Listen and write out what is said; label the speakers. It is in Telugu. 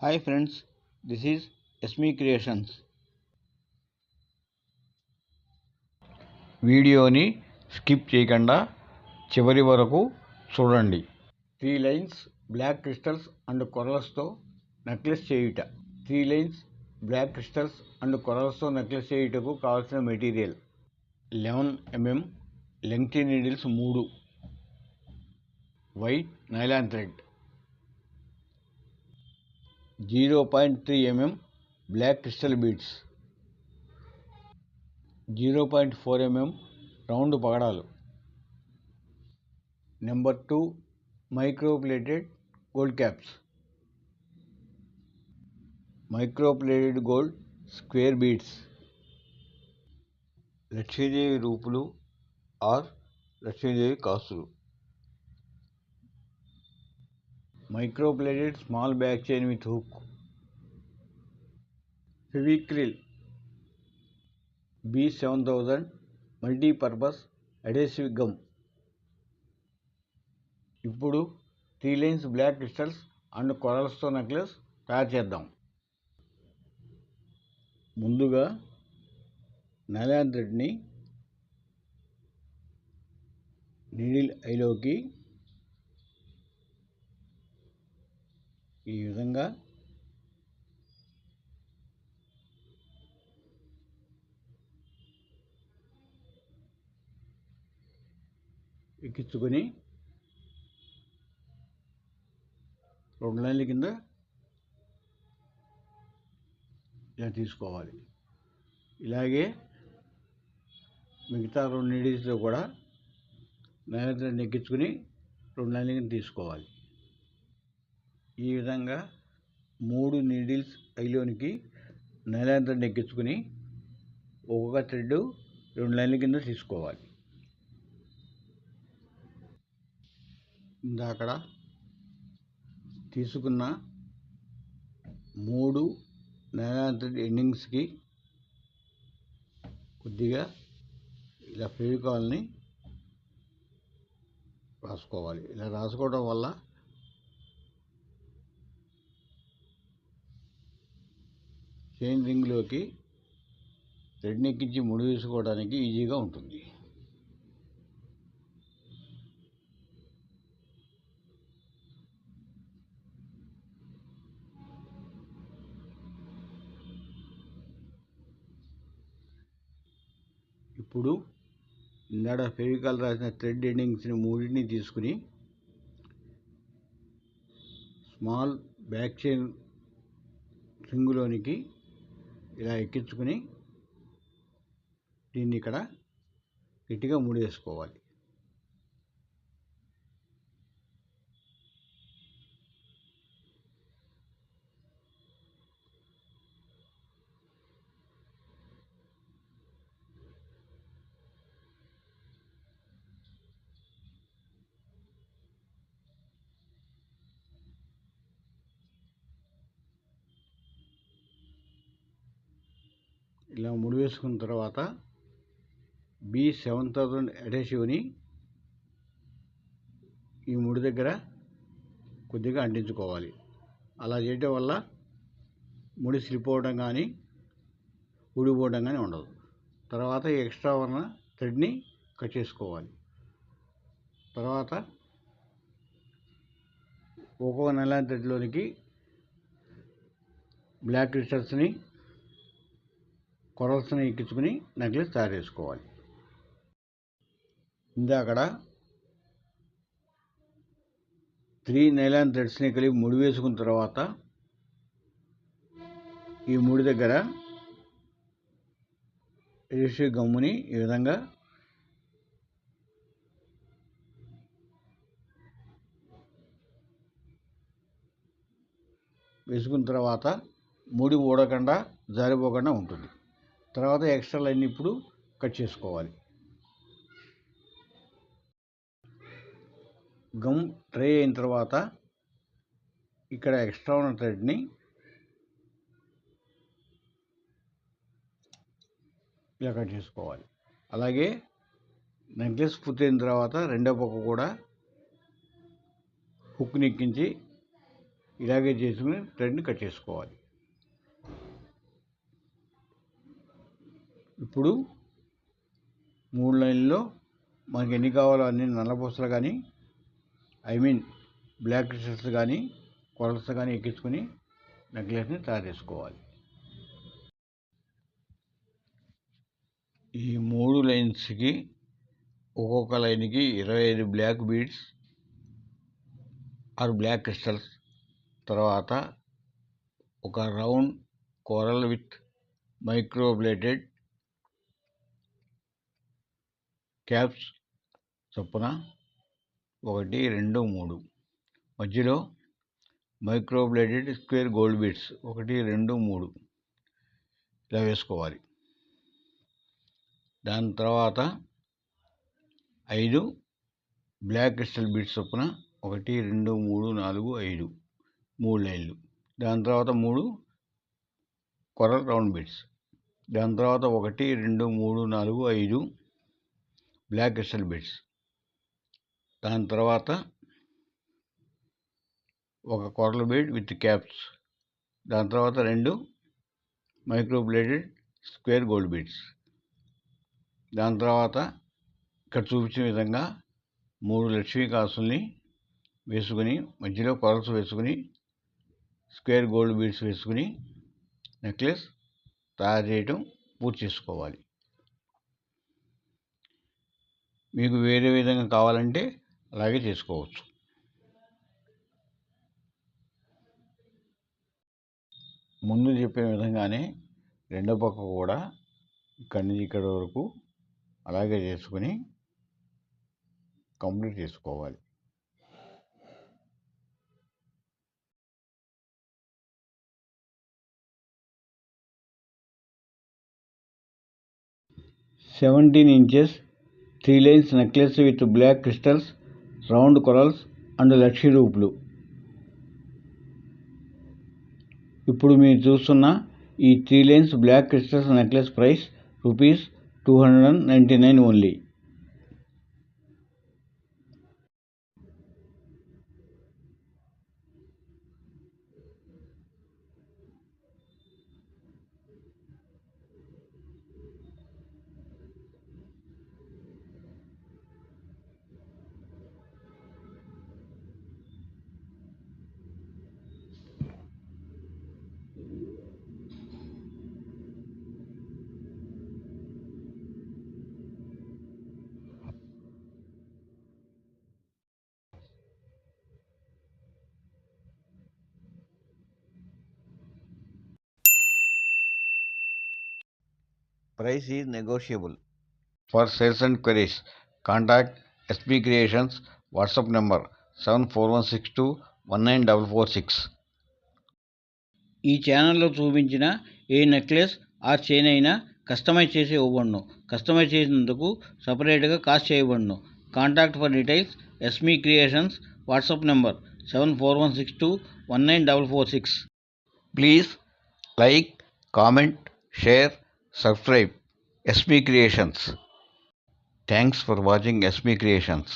Speaker 1: Hi friends, this is SME Creations. వీడియోని స్కిప్ చేయకుండా చివరి వరకు చూడండి. 3 లైన్స్ బ్లాక్ క్రిస్టల్స్ అండ్ కొరల్స్తో నెక్లెస్ చేయుట. 3 లైన్స్ బ్లాక్ క్రిస్టల్స్ అండ్ కొరల్స్తో నెక్లెస్ చేయుటకు కావాల్సిన material 11 mm lengthy needles 3, white nylon thread, 0.3 mm black crystal beads, 0.4 mm round పగడాలు, number 2 microplated gold caps, microplated gold square beads, Lakshmidevi రూపులు ఆర్ లక్ష్మీదేవి కాసులు, microplated small back chain with hook, Fevicryl B7000 multipurpose adhesive gum. ఇప్పుడు 3 లైన్స్ బ్లాక్ క్రిస్టల్స్ అండ్ కొరల్స్తో నెక్లెస్ తయారు చేద్దాం. ముందుగా నైలాన్ థ్రెడ్ని నీడిల్ ఐలోకి ఈ విధంగా ఎక్కించుకొని 2 లైన్ల కింద ఇలా తీసుకోవాలి. ఇలాగే మిగతా 2 నీడిల్స్లో కూడా నైలాన్ థ్రెడ్ని ఎక్కించుకొని 2 లైన్ల కింద తీసుకోవాలి. ఈ విధంగా 3 నీడిల్స్ ఐలోనికి నైలాన్ థ్రెడ్ని ఎక్కించుకొని ఒక్కొక్క థ్రెడ్ 2 లైన్ల కింద తీసుకోవాలి. ఇందాకడ తీసుకున్న 3 నైలాన్ థ్రెడ్ ఎండింగ్స్కి కొద్దిగా ఇలా ఫెవికాల్ని రాసుకోవాలి. ఇలా రాసుకోవడం వల్ల చైన్ రింగ్లోకి థ్రెడ్ని ఎక్కించి ముడి వేసుకోవడానికి ఈజీగా ఉంటుంది. ఇప్పుడు ఇందాడ ఫెవికాల్ రాసిన థ్రెడ్ ఎండింగ్స్ని 3ని తీసుకుని స్మాల్ బ్యాక్ చైన్ రింగులోనికి ఇలా ఎక్కించుకుని దీన్ని ఇక్కడ గట్టిగా ముడేసుకోవాలి. ఇలా ముడి వేసుకున్న తర్వాత B7000 అడేసివ్ని ఈ ముడి దగ్గర కొద్దిగా అంటించుకోవాలి. అలా చేయడం వల్ల ముడి స్లిప్ అవ్వడం కానీ ఊడిపోవడం కానీ ఉండదు. తర్వాత ఎక్స్ట్రా ఉన్న థ్రెడ్ని కట్ చేసుకోవాలి. తర్వాత ఒక్కొక్క నైలాన్ థ్రెడ్లోనికి బ్లాక్ క్రిస్టల్స్ని కొరల్స్ని ఎక్కించుకుని నెక్లెస్ తయారు చేసుకోవాలి. ఇందాకడ 3 నైలాన్ థ్రెడ్స్ని కలిపి ముడి వేసుకున్న తర్వాత ఈ ముడి దగ్గర ఎడిసివ్ గమ్ముని ఈ విధంగా వేసుకున్న తర్వాత ముడి ఊడకుండా జారిపోకుండా ఉంటుంది. తర్వాత ఎక్స్ట్రా లైన్ ఇప్పుడు కట్ చేసుకోవాలి. గమ్ ట్రై అయిన తర్వాత ఇక్కడ ఎక్స్ట్రా ఉన్న థ్రెడ్ని ఇలా కట్ చేసుకోవాలి. అలాగే నెక్లెస్ పూర్తయిన తర్వాత రెండో పక్క కూడా హుక్ని ఎక్కించి ఇలాగే చేసుకుని థ్రెడ్ని కట్ చేసుకోవాలి. ఇప్పుడు 3 లైన్లో మనకి ఎన్ని కావాలో అన్ని నల్లపూసలు కానీ బ్లాక్ క్రిస్టల్స్ కానీ కొరల్స్ కానీ ఎక్కించుకొని నెక్లెస్ని తయారు చేసుకోవాలి. ఈ 3 లైన్స్కి ఒక్కొక్క లైన్కి 25 black beads are black crystals, తర్వాత ఒక round coral with microbladed caps చొప్పున 1, 2, 3, మధ్యలో మైక్రోబ్లేడెడ్ స్క్వేర్ గోల్డ్ బీడ్స్ 1, 2, 3 ఇలా వేసుకోవాలి. దాని తర్వాత 5 బ్లాక్ క్రిస్టల్ బీడ్స్ చొప్పున 1, 2, 3, 4, 5 3 లైన్లు. దాని తర్వాత 3 కొరల్ రౌండ్ బీడ్స్. దాని తర్వాత 1, 2, 3, 4, 5 బ్లాక్ క్రిస్టల్ బీడ్స్. దాని తర్వాత ఒక కొరల్ బీడ్ విత్ క్యాప్స్. దాని తర్వాత 2 మైక్రోబ్లేడెడ్ స్క్వేర్ గోల్డ్ బీడ్స్. దాని తర్వాత ఇక్కడ చూపించిన విధంగా 3 లక్ష్మీ కాసుల్ని వేసుకుని మధ్యలో కొరల్స్ వేసుకుని స్క్వేర్ గోల్డ్ బీడ్స్ వేసుకుని నెక్లెస్ తయారు చేయటం పూర్తి చేసుకోవాలి. మీకు వేరే విధంగా కావాలంటే అలాగే చేసుకోవచ్చు. ముందు చెప్పిన విధంగానే రెండో పక్క కూడా ఇక్కడి నుంచి ఇక్కడి వరకు అలాగే చేసుకుని కంప్లీట్ చేసుకోవాలి. "17 inches 3 lines necklace with black crystals, round corals and లక్షి రూపులు." ఇప్పుడు మీరు చూస్తున్న ఈ 3 lines black crystals necklace price ₹299 only. Price is negotiable. For sales and queries, contact SP Creations WhatsApp number 7416219446. ఈ ఛానల్లో చూపించిన ఏ నెక్లెస్ ఆర్ చైన్ అయినా కస్టమైజ్ చేసి ఇవ్వబడును. కస్టమైజ్ చేసినందుకు సపరేట్గా కాస్ట్ చేయబడును. Contact for details SP Creations WhatsApp number 7416219446. Please like, comment, share, subscribe SP Creations. Thanks for watching SP Creations.